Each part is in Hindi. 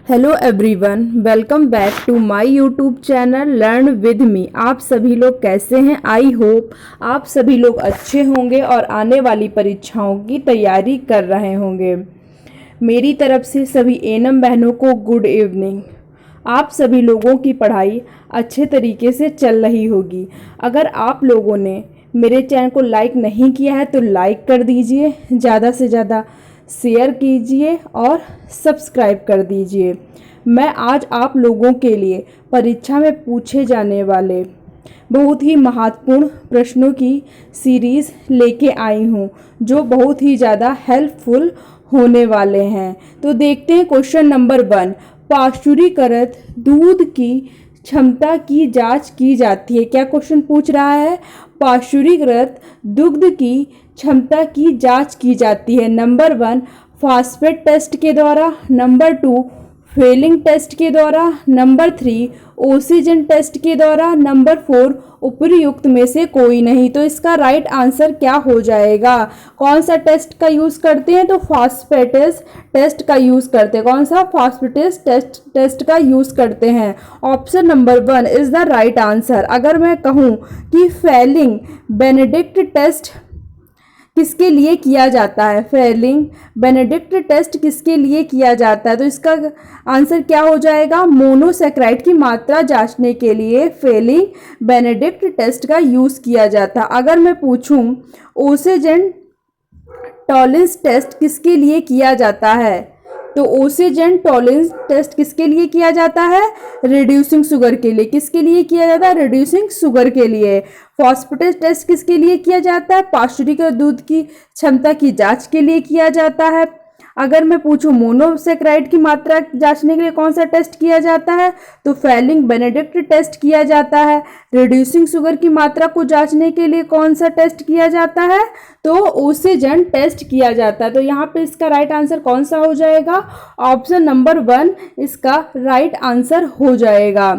Hello everyone, welcome back to my YouTube channel learn with me. आप सभी लोग कैसे हैं? आई होप आप सभी लोग अच्छे होंगे और आने वाली परीक्षाओं की तैयारी कर रहे होंगे। मेरी तरफ से सभी एनम बहनों को गुड इवनिंग। आप सभी लोगों की पढ़ाई अच्छे तरीके से चल रही होगी। अगर आप लोगों ने मेरे चैनल को लाइक नहीं किया है तो लाइक कर दीजिए, ज़्यादा से ज़्यादा शेयर कीजिए और सब्सक्राइब कर दीजिए। मैं आज आप लोगों के लिए परीक्षा में पूछे जाने वाले बहुत ही महत्वपूर्ण प्रश्नों की सीरीज़ लेके आई हूँ जो बहुत ही ज़्यादा हेल्पफुल होने वाले हैं। तो देखते हैं क्वेश्चन नंबर 1। पाश्चुरीकृत दूध की क्षमता की जांच की जाती है। क्या क्वेश्चन पूछ रहा है? पाश्चुरीकृत दुग्ध की क्षमता की जांच की जाती है। नंबर 1 फॉस्फेट टेस्ट के द्वारा, नंबर 2 फेलिंग टेस्ट के द्वारा, नंबर 3 ऑक्सीजन टेस्ट के द्वारा, नंबर 4 उपयुक्त में से कोई नहीं। तो इसका राइट आंसर क्या हो जाएगा? कौन सा टेस्ट का यूज़ करते हैं? तो फॉस्फेटेस टेस्ट का यूज़ करते हैं। कौन सा? फॉस्फेटेस टेस्ट का यूज़ करते हैं। Option number 1 is the right answer. अगर मैं कहूँ कि फेलिंग बेनेडिक्ट टेस्ट किसके लिए किया जाता है? फेलिंग बेनेडिक्ट टेस्ट किसके लिए किया जाता है? तो इसका आंसर क्या हो जाएगा? मोनोसेक्राइड की मात्रा जांचने के लिए फेलिंग बेनेडिक्ट टेस्ट का यूज़ किया जाता है। अगर मैं पूछूं ऑक्सीजन टॉलरेंस टेस्ट किसके लिए किया जाता है? तो ऑक्सीजन टॉलरेंस टेस्ट किसके लिए किया जाता है? रिड्यूसिंग शुगर के लिए। किसके लिए किया जाता है? रिड्यूसिंग शुगर के लिए। फॉस्फेटेस टेस्ट किसके लिए किया जाता है? पाश्चुरीकृत दूध की क्षमता की जांच के लिए किया जाता है। अगर मैं पूछूं मोनोसेक्राइड की मात्रा जांचने के लिए कौन सा टेस्ट किया जाता है? तो फेलिंग बेनेडिक्ट टेस्ट किया जाता है। रिड्यूसिंग शुगर की मात्रा को जांचने के लिए कौन सा टेस्ट किया जाता है? तो ऑक्सीजन टेस्ट किया जाता है। तो यहाँ पे इसका राइट आंसर कौन सा हो जाएगा? ऑप्शन नंबर 1 इसका राइट आंसर हो जाएगा।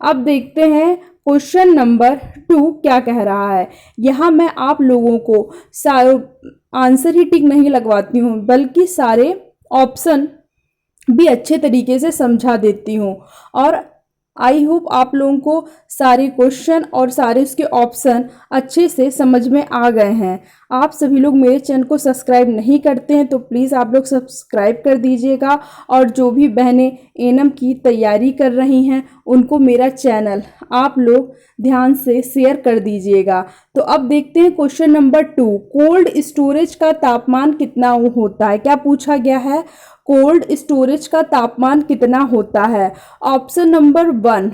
अब देखते हैं क्वेश्चन नंबर 2 क्या कह रहा है। यहाँ मैं आप लोगों को आंसर ही टिक नहीं लगवाती हूँ बल्कि सारे ऑप्शन भी अच्छे तरीके से समझा देती हूँ और आई होप आप लोगों को सारे क्वेश्चन और सारे उसके ऑप्शन अच्छे से समझ में आ गए हैं। आप सभी लोग मेरे चैनल को सब्सक्राइब नहीं करते हैं तो प्लीज़ आप लोग सब्सक्राइब कर दीजिएगा और जो भी बहनें एनम की तैयारी कर रही हैं उनको मेरा चैनल आप लोग ध्यान से शेयर कर दीजिएगा। तो अब देखते हैं क्वेश्चन नंबर 2। कोल्ड स्टोरेज का तापमान कितना होता है? क्या पूछा गया है? कोल्ड स्टोरेज का तापमान कितना होता है? Option number 1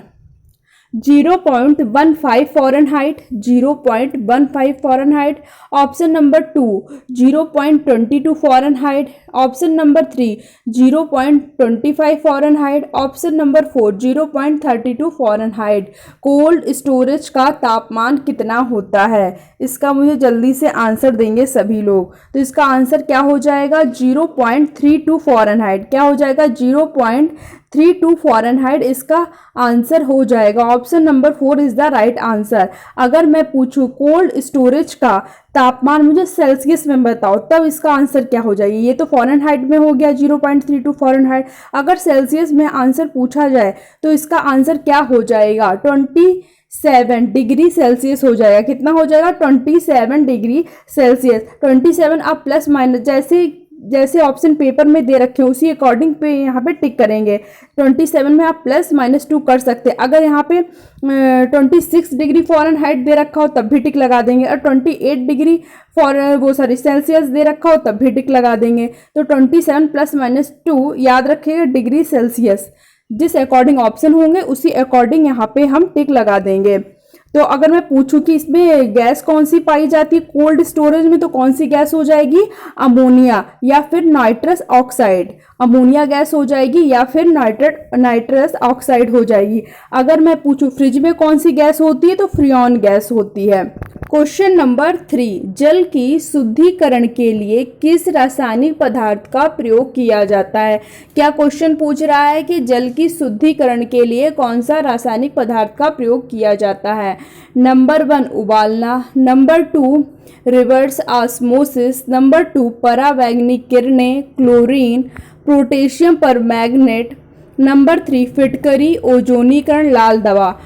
0.15 Fahrenheit, 0.15 Fahrenheit. Option number 2 0.22 Fahrenheit. Option number 3 0.25 Fahrenheit. Option number 4 0.32 Fahrenheit. Cold storage का तापमान कितना होता है? इसका मुझे जल्दी से आंसर देंगे सभी लोग। तो इसका आंसर क्या हो जाएगा? 0.32 फ़ारेनहाइट। क्या हो जाएगा? 0.32 फ़ारेनहाइट इसका आंसर हो जाएगा। Option number 4 is the right answer. अगर मैं पूछूं कोल्ड स्टोरेज का तापमान मुझे सेल्सियस में बताओ तब इसका आंसर क्या हो जाएगी? ये तो फ़ारेनहाइट में हो गया 0.32 फ़ारेनहाइट। अगर सेल्सियस में आंसर पूछा जाए तो इसका आंसर क्या हो जाएगा? 27 डिग्री सेल्सियस हो जाएगा। कितना हो जाएगा? 27 डिग्री सेल्सियस। 27 आप प्लस माइनस जैसे ऑप्शन पेपर में दे रखे हैं उसी अकॉर्डिंग पे यहाँ पे टिक करेंगे। 27 में आप प्लस माइनस 2 कर सकते हैं। अगर यहाँ पे 26 डिग्री फ़ारेनहाइट दे रखा हो तब भी टिक लगा देंगे और 28 डिग्री सेल्सियस दे रखा हो तब भी टिक लगा देंगे। तो 27 प्लस माइनस 2 याद रखिएगा डिग्री सेल्सियस। जिस अकॉर्डिंग ऑप्शन होंगे उसी अकॉर्डिंग यहाँ पे हम टिक लगा देंगे। तो अगर मैं पूछूं कि इसमें गैस कौन सी पाई जाती है कोल्ड स्टोरेज में तो कौन सी गैस हो जाएगी? अमोनिया या फिर नाइट्रस ऑक्साइड। अमोनिया गैस हो जाएगी या फिर नाइट्रस ऑक्साइड हो जाएगी। अगर मैं पूछूं फ्रिज में कौन सी गैस होती है तो फ्रियोन गैस होती है। Question number 3। जल की शुद्धिकरण के लिए किस रासायनिक पदार्थ का प्रयोग किया जाता है? क्या क्वेश्चन पूछ रहा है कि जल की शुद्धिकरण के लिए कौन सा रासायनिक पदार्थ का प्रयोग किया जाता है? नंबर 1 उबालना, नंबर 2 रिवर्स ऑस्मोसिस, नंबर 2 परावैंगनिक किरणें, क्लोरीन, पोटेशियम परमैंगनेट, नंबर 3 फिटकरी ओजोनीकरण लाल दवा।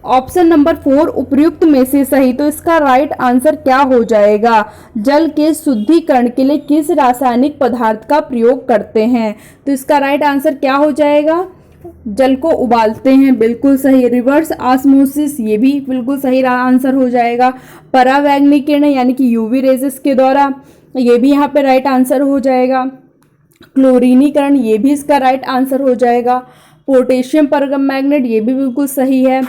ऑप्शन नंबर 4 उपयुक्त में से सही। तो इसका राइट आंसर क्या हो जाएगा? जल के शुद्धिकरण के लिए किस रासायनिक पदार्थ का प्रयोग करते हैं? तो इसका राइट आंसर क्या हो जाएगा? जल को उबालते हैं, बिल्कुल सही। रिवर्स ऑस्मोसिस, ये भी बिल्कुल सही आंसर हो जाएगा। परावैंगनिक किरण यानी कि यूवी रेजिस के द्वारा, ये भी यहाँ पे राइट आंसर हो जाएगा। क्लोरीनीकरण, ये भी इसका राइट आंसर हो जाएगा। पोटेशियम परमैंगनेट, ये भी बिल्कुल सही है।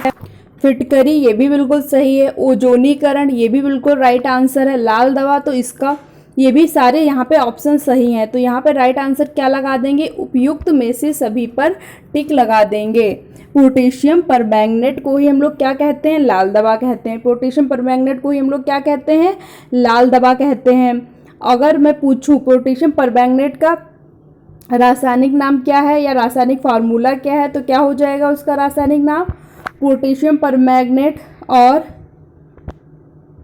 फिटकरी, ये भी बिल्कुल सही है। ओजोनीकरण, ये भी बिल्कुल राइट आंसर है। लाल दवा, तो इसका ये भी सारे यहाँ पे ऑप्शन सही हैं। तो यहाँ पे राइट आंसर क्या लगा देंगे? उपयुक्त में से सभी पर टिक लगा देंगे। पोटेशियम परमैंगनेट को ही हम लोग क्या कहते हैं? लाल दवा कहते हैं। पोटेशियम परमैंगनेट को ही हम लोग क्या कहते हैं? लाल दवा कहते हैं। अगर मैं पूछूं पोटेशियम परमैंगनेट का रासायनिक नाम क्या है या रासायनिक फार्मूला क्या है, तो क्या हो जाएगा उसका रासायनिक नाम? पोटेशियम परमैंगनेट, और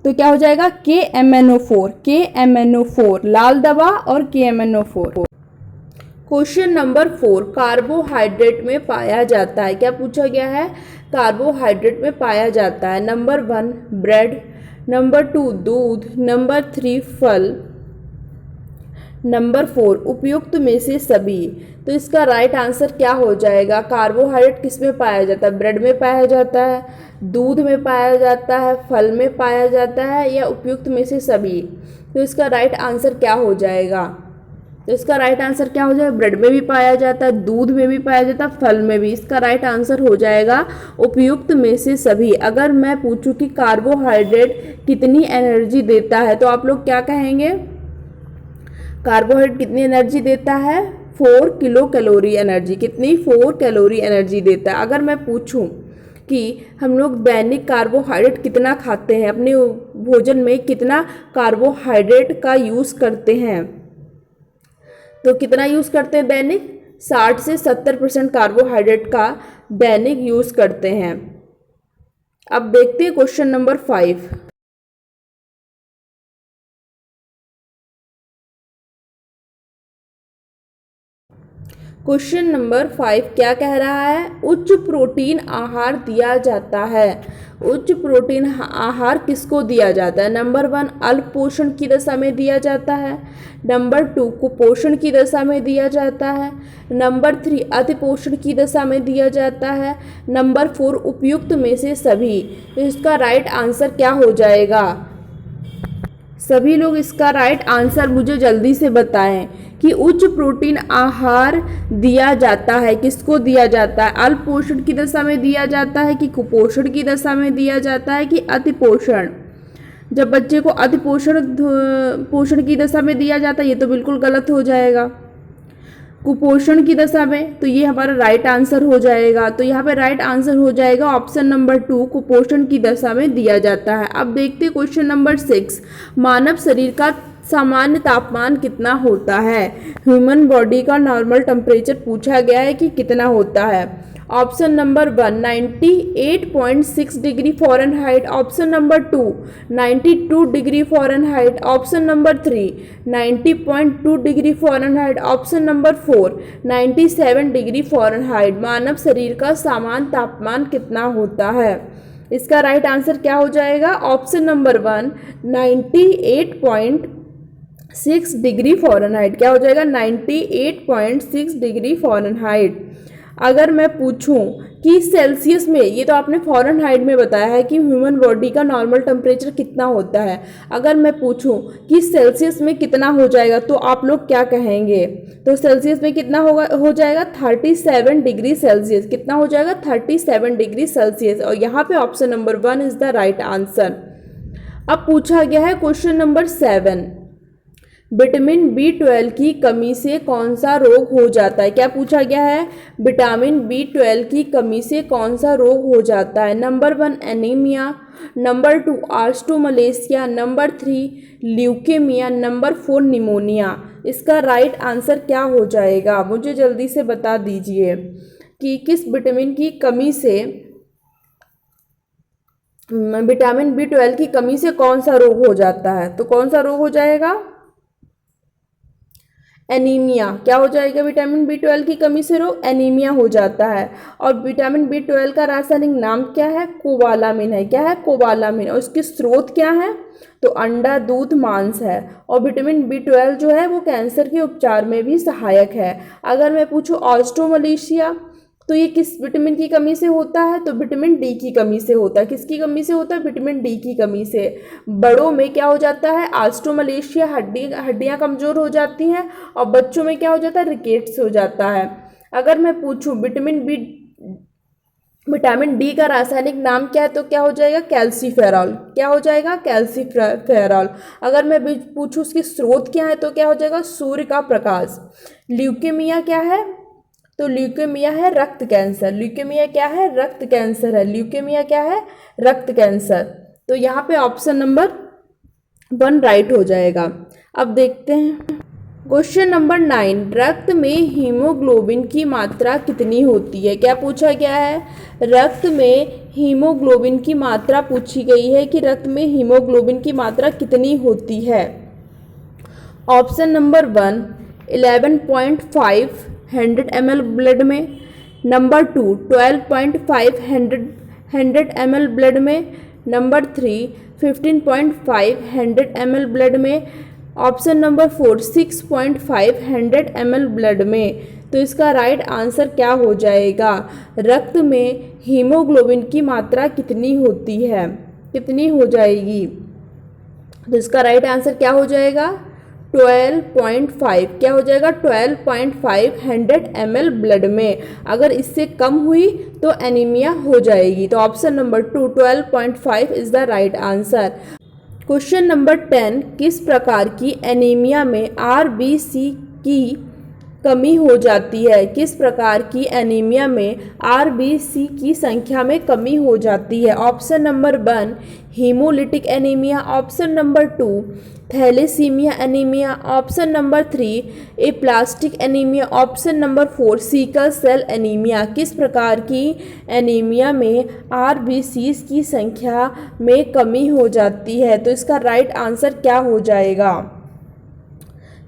तो क्या हो जाएगा? KMnO4। KMnO4 लाल दवा और KMnO4। क्वेश्चन नंबर 4 कार्बोहाइड्रेट में पाया जाता है। क्या पूछा गया है? कार्बोहाइड्रेट में पाया जाता है। नंबर 1 ब्रेड, नंबर 2 दूध, नंबर 3 फल, नंबर 4 उपयुक्त में से सभी। तो इसका राइट आंसर क्या हो जाएगा? कार्बोहाइड्रेट किस में पाया जाता है? ब्रेड में पाया जाता है, दूध में पाया जाता है, फल में पाया जाता है, या उपयुक्त में से सभी? तो इसका राइट आंसर क्या हो जाएगा? तो इसका राइट आंसर क्या हो जाएगा? ब्रेड में भी पाया जाता है, दूध में भी पाया जाता है, फल में भी। इसका राइट आंसर हो जाएगा उपयुक्त में से सभी। अगर मैं पूछूं कि कार्बोहाइड्रेट कितनी एनर्जी देता है, तो आप लोग क्या कहेंगे? कार्बोहाइड्रेट कितनी एनर्जी देता है? 4 किलो कैलोरी एनर्जी। कितनी? 4 कैलोरी एनर्जी देता है। अगर मैं पूछूं कि हम लोग दैनिक कार्बोहाइड्रेट कितना खाते हैं, अपने भोजन में कितना कार्बोहाइड्रेट का यूज़ करते हैं, तो कितना यूज़ करते हैं दैनिक? 60 से 70% कार्बोहाइड्रेट का दैनिक यूज़ करते हैं। अब देखते हैं क्वेश्चन नंबर 5। क्वेश्चन नंबर 5 क्या कह रहा है? उच्च प्रोटीन आहार दिया जाता है। उच्च प्रोटीन आहार किसको दिया जाता है? नंबर 1 अल्प पोषण की दशा में दिया जाता है, नंबर 2 कुपोषण की दशा में दिया जाता है, नंबर 3 अति पोषण की दशा में दिया जाता है, नंबर 4 उपयुक्त में से सभी। इसका राइट आंसर क्या हो जाएगा? सभी लोग इसका राइट आंसर मुझे जल्दी से बताएं कि उच्च प्रोटीन आहार दिया जाता है किसको दिया जाता है? अल्प पोषण की दशा में दिया जाता है कि कुपोषण की दशा में दिया जाता है कि अति पोषण? जब बच्चे को अति पोषण की दशा में दिया जाता है, ये तो बिल्कुल गलत हो जाएगा। कुपोषण की दशा में, तो ये हमारा राइट आंसर हो जाएगा। तो यहाँ पे राइट आंसर हो जाएगा ऑप्शन नंबर 2 कुपोषण की दशा में दिया जाता है। अब देखते हैं क्वेश्चन नंबर 6 मानव शरीर का सामान्य तापमान कितना होता है? ह्यूमन बॉडी का नॉर्मल टेम्परेचर पूछा गया है कि कितना होता है। Option number 1 98.6 degree Fahrenheit, option number 2 92 degree Fahrenheit, option number 3 90.2 degree Fahrenheit, option number 4 97 degree Fahrenheit. मानव शरीर का सामान्य तापमान कितना होता है? इसका राइट आंसर क्या हो जाएगा? Option number 1 98.6 degree Fahrenheit. क्या हो जाएगा? 98.6 डिग्री फ़ारेनहाइट। अगर मैं पूछूं कि सेल्सियस में, ये तो आपने फ़ारेनहाइट में बताया है कि ह्यूमन बॉडी का नॉर्मल टेम्परेचर कितना होता है। अगर मैं पूछूं कि सेल्सियस में कितना हो जाएगा, तो आप लोग क्या कहेंगे? तो सेल्सियस में कितना हो जाएगा? 37 डिग्री सेल्सियस। कितना हो जाएगा? 37 डिग्री सेल्सियस। और यहाँ पे option number 1 is the right answer. अब पूछा गया है क्वेश्चन नंबर 7 विटामिन B12 की कमी से कौन सा रोग हो जाता है? क्या पूछा गया है? विटामिन B12 की कमी से कौन सा रोग हो जाता है? Number 1 anaemia, number 2 osteomalacia, number 3 leukaemia, number 4 pneumonia. इसका राइट आंसर क्या हो जाएगा? मुझे जल्दी से बता दीजिए कि किस विटामिन की कमी से, विटामिन B12 की कमी से कौन सा रोग हो जाता है? तो कौन सा रोग हो जाएगा? एनीमिया, क्या हो जाएगा? विटामिन B12 की कमी से रोग एनीमिया हो जाता है। और विटामिन B12 का रासायनिक नाम क्या है? कोबालामिन है। क्या है? कोबालामिन। और उसके स्रोत क्या है? तो अंडा, दूध, मांस है। और विटामिन B12 जो है वो कैंसर के उपचार में भी सहायक है। अगर मैं पूछूं ऑस्ट्रोमलेशिया, तो ये किस विटामिन की कमी से होता है? तो विटामिन डी की कमी से होता है। किसकी कमी से होता है? विटामिन डी की कमी से। बड़ों में क्या हो जाता है? ऑस्ट्रोमलेशिया, हड्डियां कमजोर हो जाती हैं। और बच्चों में क्या हो जाता है? रिकेट्स हो जाता है। अगर मैं पूछूं विटामिन डी का रासायनिक नाम क्या है, तो क्या हो जाएगा? कैल्सीफेरॉल। क्या हो जाएगा? कैल्सीफेरॉल। अगर मैं पूछूं उसके स्रोत क्या है, तो क्या हो जाएगा? सूर्य का प्रकाश। ल्यूकेमिया क्या है? तो ल्यूकेमिया है रक्त कैंसर। ल्यूकेमिया क्या है? रक्त कैंसर है। ल्यूकेमिया क्या है? रक्त कैंसर। तो यहाँ पे ऑप्शन नंबर 1 राइट हो जाएगा। अब देखते हैं क्वेश्चन नंबर 9, रक्त में हीमोग्लोबिन की मात्रा कितनी होती है? क्या पूछा गया है? रक्त में हीमोग्लोबिन की मात्रा पूछी गई है कि रक्त में हीमोग्लोबिन की मात्रा कितनी होती है। ऑप्शन नंबर 1 11.5 100 ml ब्लड में, नंबर 2 12.5 100 ml ब्लड में, नंबर 3 15.5 100 ml ब्लड में, ऑप्शन नंबर 4 6.5 100 ml ब्लड में। तो इसका राइट आंसर क्या हो जाएगा? रक्त में हीमोग्लोबिन की मात्रा कितनी होती है? कितनी हो जाएगी? तो इसका राइट आंसर क्या हो जाएगा? 12.5। क्या हो जाएगा? 12.5 100 ml ब्लड में। अगर इससे कम हुई तो एनीमिया हो जाएगी। तो option number 2 12.5 is the right answer. Question number 10, किस प्रकार की एनीमिया में RBC की कमी हो जाती है? किस प्रकार की एनीमिया में RBC की संख्या में कमी हो जाती है? Option number 1 hemolytic anemia, option number 2 thalassemia anemia, option number 3 aplastic anemia, option number 4 sickle cell anemia. किस प्रकार की एनीमिया में RBC की संख्या में कमी हो जाती है? तो इसका राइट आंसर क्या हो जाएगा?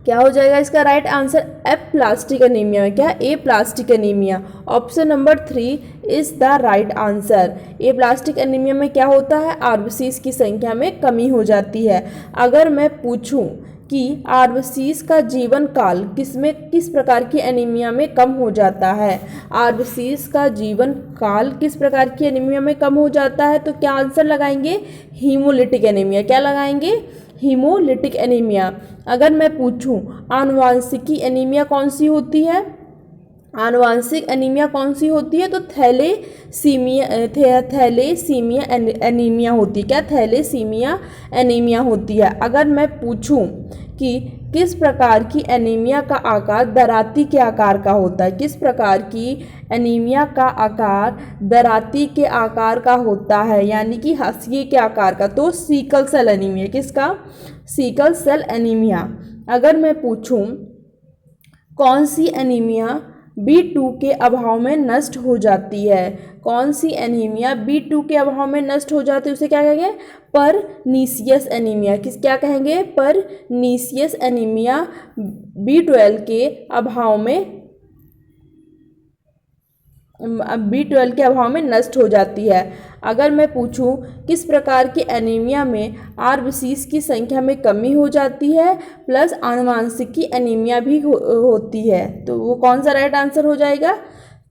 क्या हो जाएगा इसका राइट आंसर? एप्लास्टिक एनीमिया में। क्या? Aplastic anemia. Option number 3 is the right answer. Aplastic anaemia में क्या होता है? RBCs की संख्या में कमी हो जाती है। अगर मैं पूछूं कि RBCs का जीवन काल किस प्रकार की एनीमिया में कम हो जाता है? RBCs का जीवन काल किस प्रकार की एनीमिया में कम हो जाता है? तो क्या आंसर लगाएंगे? Haemolytic anaemia. क्या लगाएंगे? Haemolytic anaemia. अगर मैं पूछूं आनुवांशिकी एनीमिया कौन सी होती है? आनुवांशिक एनीमिया कौन सी होती है? तो थैलेसीमिया एनीमिया होती है। क्या? थैलेसीमिया एनीमिया होती है। अगर मैं पूछूं कि किस प्रकार की एनीमिया का आकार दराती के आकार का होता है? किस प्रकार की एनीमिया का आकार दराती के आकार का होता है, यानी कि हाशिए के आकार का? तो सीकल सेल एनीमिया। किसका? Sickle cell anemia. अगर मैं पूछूं कौन सी एनीमिया B2 के अभाव में नष्ट हो जाती है? कौन सी एनीमिया B2 के अभाव में नष्ट हो जाती है? उसे क्या कहेंगे? Pernicious anaemia. क्या कहेंगे? परनीसियस एनीमिया B12 के अभाव में नष्ट हो जाती है। अगर मैं पूछूं किस प्रकार की एनीमिया में RBCs की संख्या में कमी हो जाती है प्लस आनुवांशिकी एनीमिया भी होती है, तो वो कौन सा राइट आंसर हो जाएगा?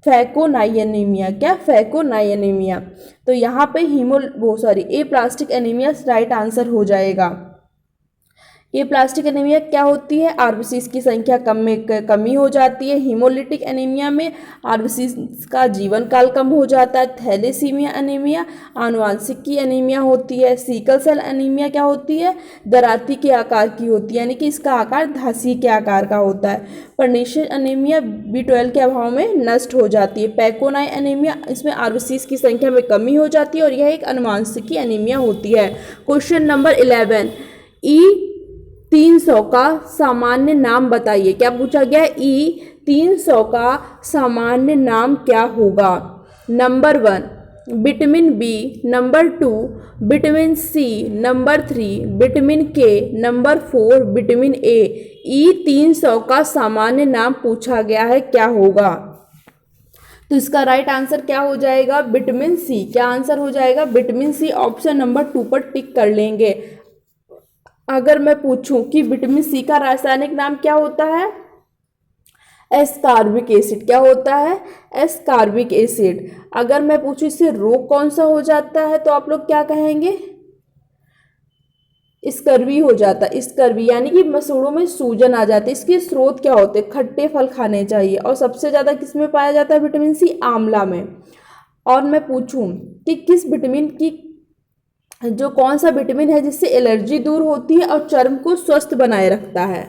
फैकोनाइएनीमिया। क्या? फैकोनाइएनीमिया। तो यहाँ पे एप्लास्टिक एनीमिया राइट आंसर हो जाएगा। एप्लास्टिक एनीमिया क्या होती है? RBCs की संख्या कमी हो जाती है। हीमोलिटिक एनीमिया में RBCs का जीवन काल कम हो जाता है। थैलेसीमिया एनीमिया आनुवांशिक की एनीमिया होती है। सिकल सेल एनीमिया क्या होती है? दराती के आकार की होती है, यानी कि इसका आकार धासी के आकार का होता है। परनीशियस एनीमिया B12 के अभाव में नष्ट हो जाती है। पैकोनाई एनीमिया, इसमें RBCs की संख्या में कमी हो जाती है और यह एक आनुवांशिक एनीमिया होती है। क्वेश्चन नंबर 11, E300 का सामान्य नाम बताइए। क्या पूछा गया? E300 का सामान्य नाम क्या होगा? Number 1 vitamin B, number 2 vitamin C, number 3 vitamin K, number 4 vitamin A. E300 का सामान्य नाम पूछा गया है, क्या होगा? तो इसका राइट आंसर क्या हो जाएगा? Vitamin C. क्या आंसर हो जाएगा? विटामिन सी। ऑप्शन नंबर 2 पर टिक कर लेंगे। अगर मैं पूछूं कि विटामिन सी का रासायनिक नाम क्या होता है? Ascorbic acid. क्या होता है? Ascorbic acid. अगर मैं पूछूं इससे रोग कौन सा हो जाता है, तो आप लोग क्या कहेंगे? स्कर्वी हो जाता है। स्कर्वी यानी कि मसूड़ों में सूजन आ जाती है। इसके स्रोत क्या होते हैं? खट्टे फल खाने चाहिए। और सबसे ज़्यादा किस में पाया जाता है विटामिन सी? आंवला में। और मैं पूछूं कि किस विटामिन की जो कौन सा विटामिन है जिससे एलर्जी दूर होती है और चर्म को स्वस्थ बनाए रखता है?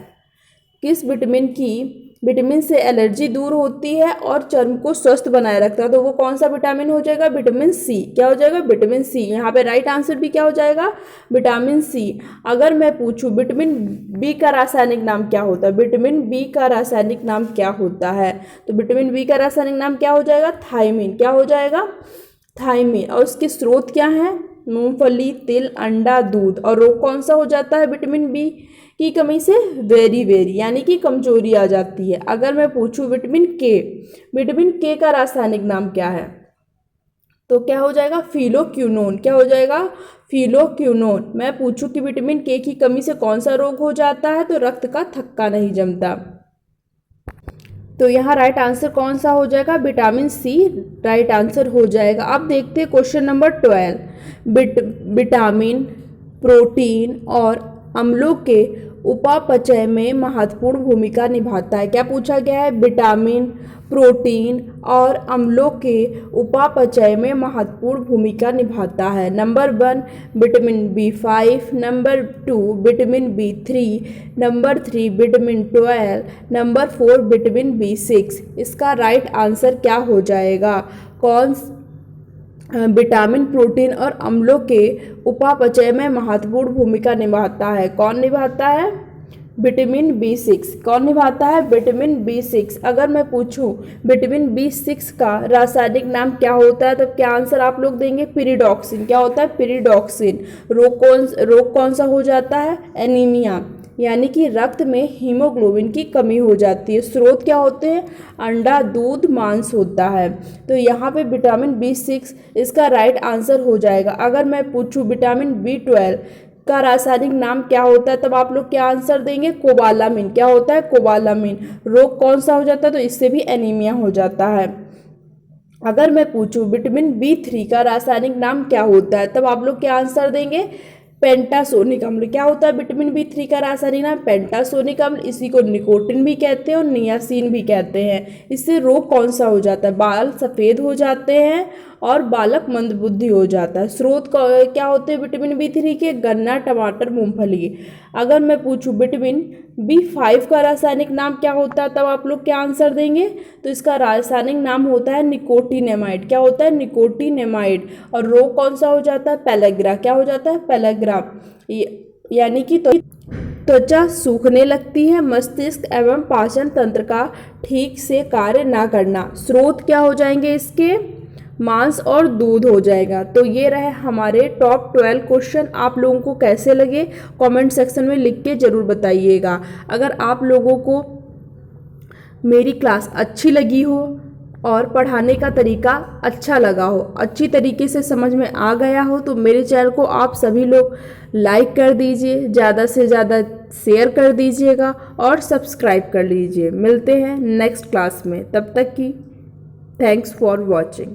किस विटामिन से एलर्जी दूर होती है और चर्म को स्वस्थ बनाए रखता है? तो वो कौन सा विटामिन हो जाएगा? Vitamin C. क्या हो जाएगा? Vitamin C. यहाँ पे राइट आंसर भी क्या हो जाएगा? Vitamin C. अगर मैं पूछूं विटामिन बी का रासायनिक नाम क्या होता है? विटामिन बी का रासायनिक नाम क्या होता है? तो विटामिन बी का रासायनिक नाम क्या हो जाएगा? थायमीन। क्या हो जाएगा? थायमीन। और उसके स्रोत क्या है? मूंगफली, तिल, अंडा, दूध। और रोग कौन सा हो जाता है विटामिन बी की कमी से? वेरी यानी कि कमजोरी आ जाती है। अगर मैं पूछूं विटामिन के का रासायनिक नाम क्या है? तो क्या हो जाएगा? फिलोक्विनोन। क्या हो जाएगा? फिलोक्विनोन। मैं पूछूं कि विटामिन के की कमी से कौन सा रोग हो जाता है? तो रक्त का थक्का नहीं जमता। तो यहाँ राइट आंसर कौन सा हो जाएगा? विटामिन सी राइट आंसर हो जाएगा। अब देखते हैं क्वेश्चन नंबर 12। विटामिन, प्रोटीन और अम्लों के उपापचय में महत्वपूर्ण भूमिका निभाता है। क्या पूछा गया है? विटामिन, प्रोटीन और अम्लों के उपापचय में महत्वपूर्ण भूमिका निभाता है। Number 1 vitamin B5, number 2 vitamin B3, number 3 vitamin 12, number 4 vitamin B6। इसका राइट आंसर क्या हो जाएगा? विटामिन, प्रोटीन और अम्लों के उपापचय में महत्वपूर्ण भूमिका निभाता है। कौन निभाता है? Vitamin B6। कौन निभाता है? Vitamin B6। अगर मैं पूछूं विटामिन B6 का रासायनिक नाम क्या होता है, तो क्या आंसर आप लोग देंगे? पिरिडॉक्सिन। क्या होता है? पिरिडॉक्सिन। रोग कौन सा हो जाता है? एनीमिया यानी कि रक्त में हीमोग्लोबिन की कमी हो जाती है। स्रोत क्या होते हैं? अंडा, दूध, मांस होता है। तो यहाँ पे विटामिन B6 इसका राइट आंसर हो जाएगा। अगर मैं पूछूं विटामिन B12 का रासायनिक नाम क्या होता है, तब आप लोग क्या आंसर देंगे? कोबालामिन। क्या होता है? कोबालामिन। रोग कौन सा हो जाता है? तो इससे भी एनीमिया हो जाता है। अगर मैं पूछूं विटामिन B3 का रासायनिक नाम क्या होता है, तब आप लोग क्या आंसर देंगे? पेंटासोनिक अम्ल। क्या होता है विटामिन B3 का रासायनिक नाम? पेंटासोनिक अम्ल। इसी को निकोटिन भी कहते हैं और नियासिन भी कहते हैं। इससे रोग कौन सा हो जाता है? बाल सफ़ेद हो जाते हैं और बालक मंदबुद्धि हो जाता है। स्रोत क्या होते हैं विटामिन B3 के? गन्ना, टमाटर, मूंगफली। अगर मैं पूछूं विटामिन B5 का रासायनिक नाम क्या होता है, तब आप लोग क्या आंसर देंगे? तो इसका रासायनिक नाम होता है निकोटिनेमाइड। क्या होता है? निकोटिनेमाइड। और रोग कौन सा हो जाता है? पेलेग्रा। क्या हो जाता है? पेलेग्रा यानी कि त्वचा सूखने लगती है, मस्तिष्क एवं पाचन तंत्र का ठीक से कार्य ना करना। स्रोत क्या हो जाएंगे इसके? मांस और दूध हो जाएगा। तो ये रहे हमारे टॉप 12 क्वेश्चन। आप लोगों को कैसे लगे कमेंट सेक्शन में लिख के ज़रूर बताइएगा। अगर आप लोगों को मेरी क्लास अच्छी लगी हो और पढ़ाने का तरीका अच्छा लगा हो, अच्छी तरीके से समझ में आ गया हो, तो मेरे चैनल को आप सभी लोग लाइक कर दीजिए, ज़्यादा से ज़्यादा शेयर कर दीजिएगा और सब्सक्राइब कर लीजिए। मिलते हैं नेक्स्ट क्लास में, तब तक की थैंक्स फॉर वॉचिंग।